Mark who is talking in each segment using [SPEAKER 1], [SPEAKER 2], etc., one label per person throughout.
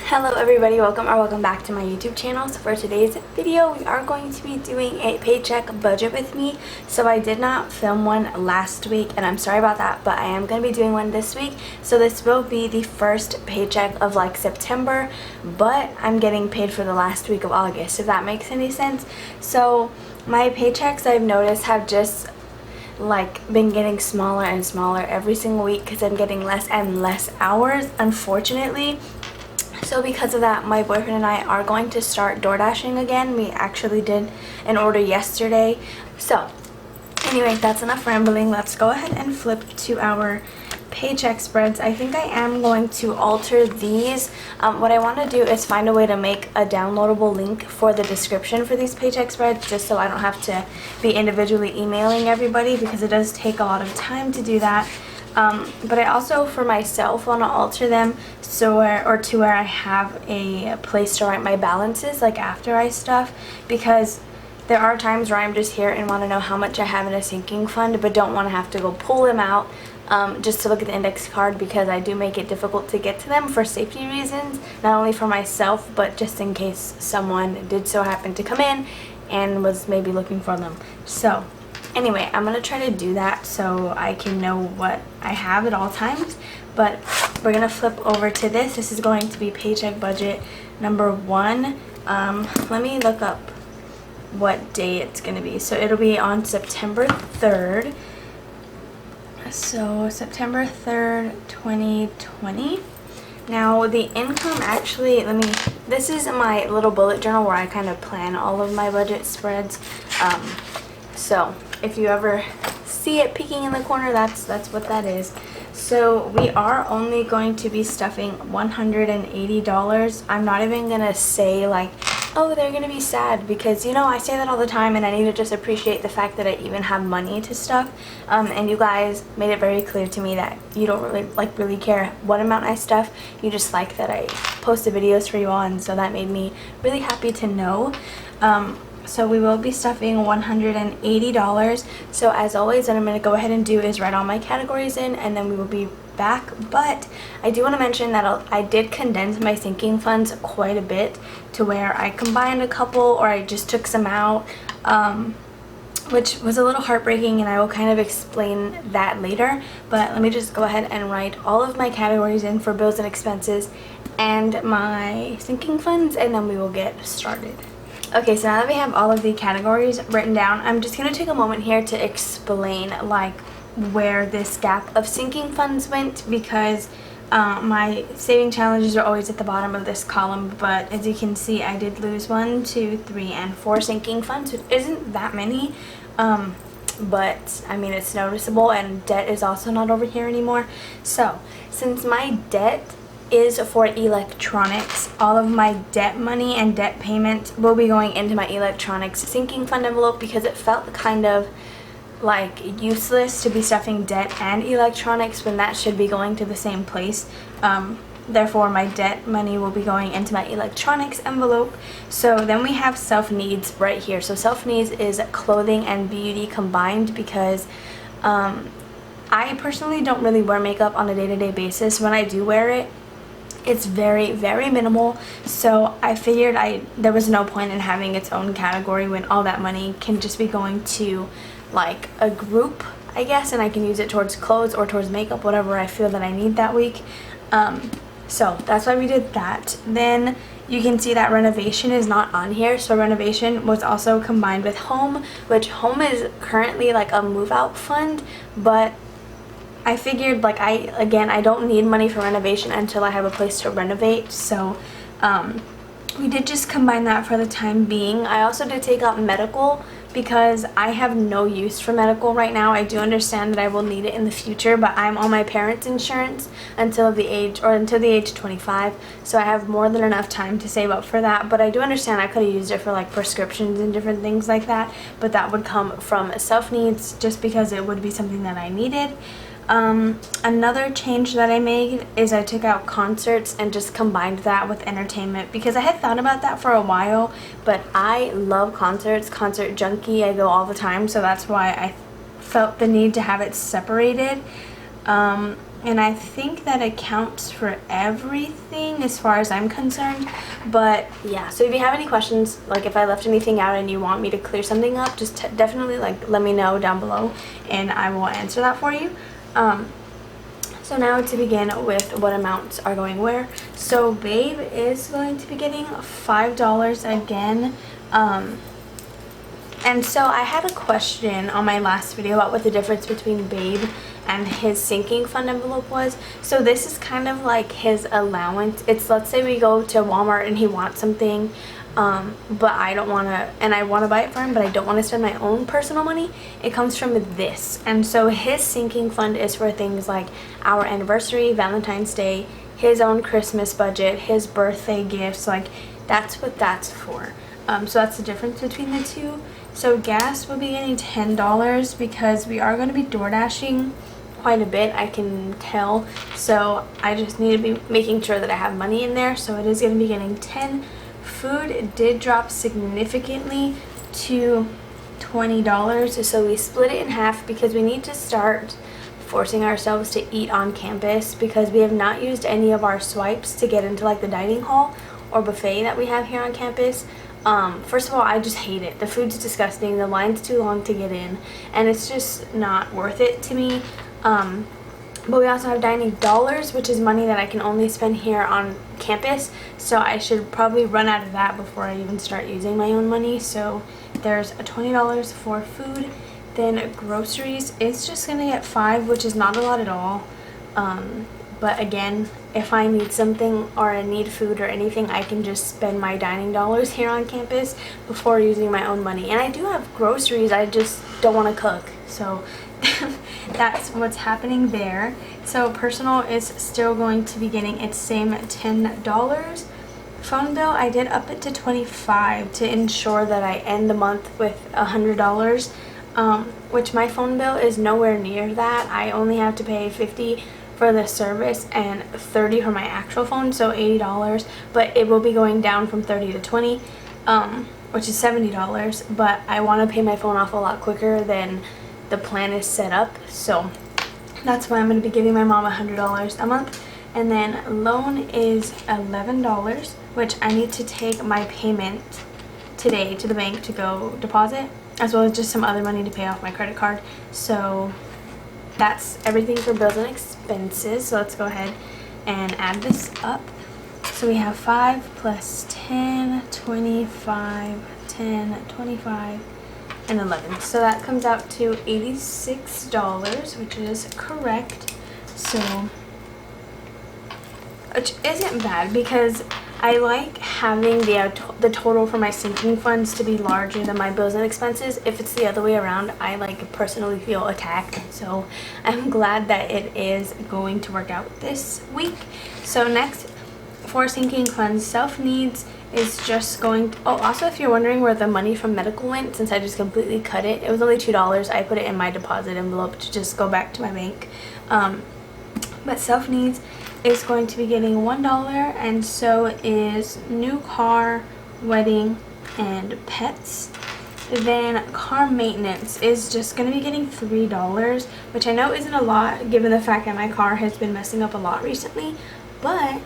[SPEAKER 1] Hello everybody, welcome back to my YouTube channel. So for today's video, we are going to be doing a paycheck budget with me. So I did not film one last week, and I'm sorry about that, but I am going to be doing one this week. So this will be the first paycheck of like September, but I'm getting paid for the last week of August, if that makes any sense. So my paychecks, I've noticed, have just like been getting smaller and smaller every single week because I'm getting less and less hours, unfortunately. So because of that, my boyfriend and I are going to start DoorDashing again. We actually did an order yesterday. So anyway, that's enough rambling. Let's go ahead and flip to our paycheck spreads. I think I am going to alter these. What I want to do is find a way to make a downloadable link for the description for these paycheck spreads, just so I don't have to be individually emailing everybody, because it does take a lot of time to do that. But I also, for myself, want to alter them to where I have a place to write my balances, like after I stuff, because there are times where I'm just here and want to know how much I have in a sinking fund, but don't want to have to go pull them out just to look at the index card, because I do make it difficult to get to them for safety reasons, not only for myself, but just in case someone did so happen to come in and was maybe looking for them. So anyway, I'm going to try to do that so I can know what I have at all times. But we're going to flip over to this. This is going to be paycheck budget number 1. Let me look up what day it's going to be. So it'll be on September 3rd. So September 3rd, 2020. Now the income, actually, this is my little bullet journal where I kind of plan all of my budget spreads. So if you ever see it peeking in the corner, that's what that is. So we are only going to be stuffing $180. I'm not even gonna say like, oh, they're gonna be sad, because you know I say that all the time, and I need to just appreciate the fact that I even have money to stuff. And you guys made it very clear to me that you don't really care what amount I stuff. You just like that I post the videos for you all, and so that made me really happy to know. So we will be stuffing $180. So as always, what I'm going to go ahead and do is write all my categories in, and then we will be back. But I do want to mention that I did condense my sinking funds quite a bit, to where I combined a couple, or I just took some out, which was a little heartbreaking, and I will kind of explain that later. But let me just go ahead and write all of my categories in for bills and expenses and my sinking funds, and then we will get started. Okay, so now that we have all of the categories written down, I'm just going to take a moment here to explain like where this gap of sinking funds went, because my saving challenges are always at the bottom of this column, but as you can see, I did lose 1, 2, 3, and 4 sinking funds, which isn't that many, but I mean, it's noticeable, and debt is also not over here anymore. So since my debt is for electronics, all of my debt money and debt payment will be going into my electronics sinking fund envelope, because it felt kind of like useless to be stuffing debt and electronics when that should be going to the same place. Therefore, my debt money will be going into my electronics envelope. So then we have self-needs right here. So self-needs is clothing and beauty combined, because I personally don't really wear makeup on a day-to-day basis. When I do wear it, it's very, very minimal. So I figured there was no point in having its own category when all that money can just be going to like a group, I guess, and I can use it towards clothes or towards makeup, whatever I feel that I need that week. So that's why we did that. Then you can see that renovation is not on here. So renovation was also combined with home, which home is currently like a move out fund, but I figured like I don't need money for renovation until I have a place to renovate. So we did just combine that for the time being. I also did take out medical, because I have no use for medical right now. I do understand that I will need it in the future, but I'm on my parents' insurance until the age of 25, so I have more than enough time to save up for that. But I do understand I could have used it for like prescriptions and different things like that, but that would come from self-needs, just because it would be something that I needed. Another change that I made is I took out concerts and just combined that with entertainment, because I had thought about that for a while, but I love concerts, concert junkie, I go all the time, so that's why I felt the need to have it separated. and I think that accounts for everything as far as I'm concerned. But yeah, so if you have any questions, like if I left anything out and you want me to clear something up, just definitely like let me know down below and I will answer that for you. So now to begin with what amounts are going where. So Babe is going to be getting $5 again. And so I had a question on my last video about what the difference between Babe and his sinking fund envelope was. So this is kind of like his allowance. It's, let's say we go to Walmart and he wants something, but I don't want to, and I want to buy it for him, but I don't want to spend my own personal money. It comes from this. And so his sinking fund is for things like our anniversary, Valentine's Day, his own Christmas budget, his birthday gifts, like that's what that's for. So that's the difference between the two. So gas will be getting $10 because we are going to be DoorDashing quite a bit, I can tell. So I just need to be making sure that I have money in there. So it is going to be getting 10. Food did drop significantly to $20. So we split it in half because we need to start forcing ourselves to eat on campus because we have not used any of our swipes to get into like the dining hall or buffet that we have here on campus. First of all, I just hate it. The food's disgusting, the line's too long to get in, and it's just not worth it to me. But we also have dining dollars, which is money that I can only spend here on campus, so I should probably run out of that before I even start using my own money. So there's a $20 for food. Then groceries is just gonna get $5, which is not a lot at all. But again, if I need something or I need food or anything, I can just spend my dining dollars here on campus before using my own money. And I do have groceries, I just don't want to cook. So that's what's happening there. So personal is still going to be getting its same $10. Phone bill, I did up it to $25 to ensure that I end the month with $100, which my phone bill is nowhere near that. I only have to pay $50 for the service and $30 for my actual phone, so $80, but it will be going down from $30 to $20, which is $70, but I want to pay my phone off a lot quicker than the plan is set up, so that's why I'm going to be giving my mom $100 a month. And then loan is $11, which I need to take my payment today to the bank to go deposit, as well as just some other money to pay off my credit card. So that's everything for bills and expenses. So let's go ahead and add this up. So we have 5 plus 10, 25, 10, 25, and 11. So that comes out to $86, which is correct. So, which isn't bad because I like having the total for my sinking funds to be larger than my bills and expenses. If it's the other way around, I like personally feel attacked. So I'm glad that it is going to work out this week. So next, for sinking funds, self-needs is just going to, oh, also if you're wondering where the money from medical went, since I just completely cut it, it was only $2. I put it in my deposit envelope to just go back to my bank. But self-needs is going to be getting $1, and so is new car, wedding, and pets. Then car maintenance is just going to be getting $3, which I know isn't a lot given the fact that my car has been messing up a lot recently, but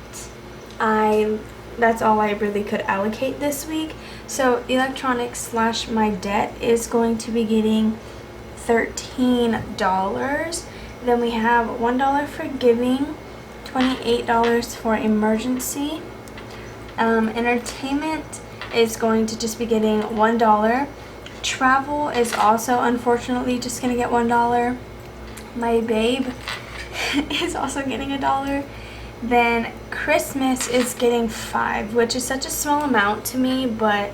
[SPEAKER 1] that's all I really could allocate this week. So electronics slash my debt is going to be getting $13. Then we have $1 for giving, $28 for emergency. Entertainment is going to just be getting $1. Travel is also unfortunately just going to get $1. My babe is also getting $1. Then Christmas is getting $5, which is such a small amount to me, but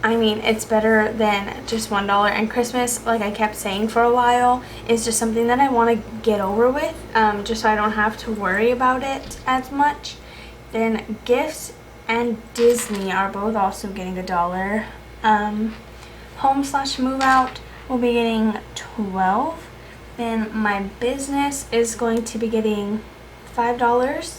[SPEAKER 1] I mean, it's better than just $1. And Christmas, like I kept saying for a while, is just something that I want to get over with, just so I don't have to worry about it as much. Then gifts and Disney are both also getting $1. Home slash move out will be getting $12. Then my business is going to be getting $5.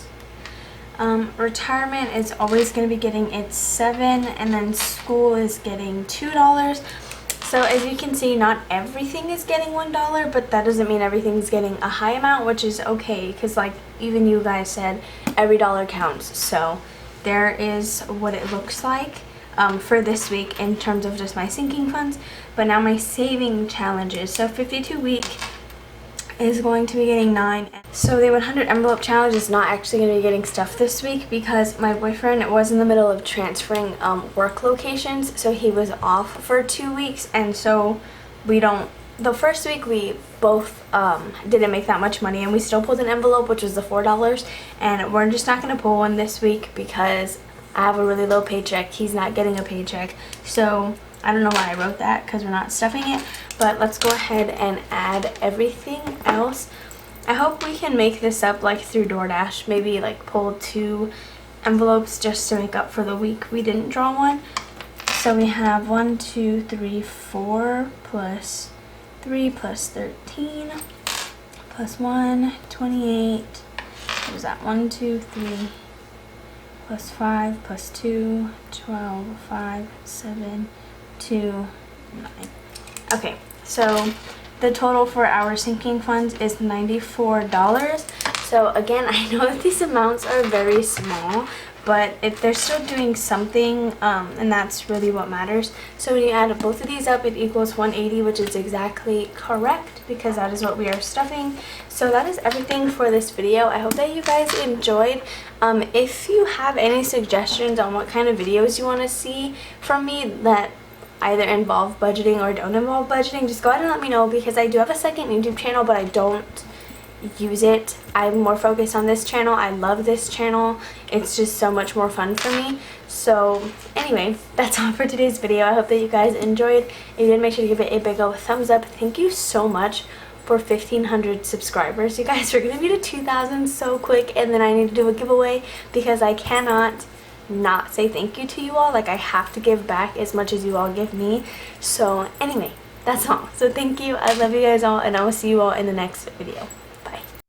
[SPEAKER 1] Retirement is always going to be getting its $7, and then school is getting $2. So as you can see, not everything is getting $1, but that doesn't mean everything's getting a high amount, which is okay, because like even you guys said, every dollar counts. So there is what it looks like for this week in terms of just my sinking funds. But now my saving challenges. So 52 week is going to be getting 9. So the 100 envelope challenge is not actually going to be getting stuff this week because my boyfriend was in the middle of transferring work locations, so he was off for 2 weeks, and so the first week we both didn't make that much money, and we still pulled an envelope, which was the $4, and we're just not going to pull one this week because I have a really low paycheck. He's not getting a paycheck, so I don't know why I wrote that because we're not stuffing it. But let's go ahead and add everything else. I hope we can make this up like through DoorDash. Maybe like pull 2 envelopes just to make up for the week we didn't draw one. So we have 1, 2, 3, 4 plus 3 plus 13 plus 1, 28. What was that? 1, 2, 3 plus 5 plus 2, 12, 5, 7, 2, 9. Okay, so the total for our sinking funds is $94. So again, I know that these amounts are very small, but if they're still doing something, and that's really what matters. So when you add both of these up, it equals 180, which is exactly correct because that is what we are stuffing. So that is everything for this video. I hope that you guys enjoyed. If you have any suggestions on what kind of videos you want to see from me that either involve budgeting or don't involve budgeting, just go ahead and let me know, because I do have a second YouTube channel, but I don't use it. I'm more focused on this channel. I love this channel. It's just so much more fun for me. So anyway, that's all for today's video. I hope that you guys enjoyed. If you did, make sure to give it a big old thumbs up. Thank you so much for 1,500 subscribers. You guys are gonna be to 2,000 so quick, and then I need to do a giveaway because I cannot not say thank you to you all. Like, I have to give back as much as you all give me. So anyway, that's all. So thank you. I love you guys all, and I will see you all in the next video.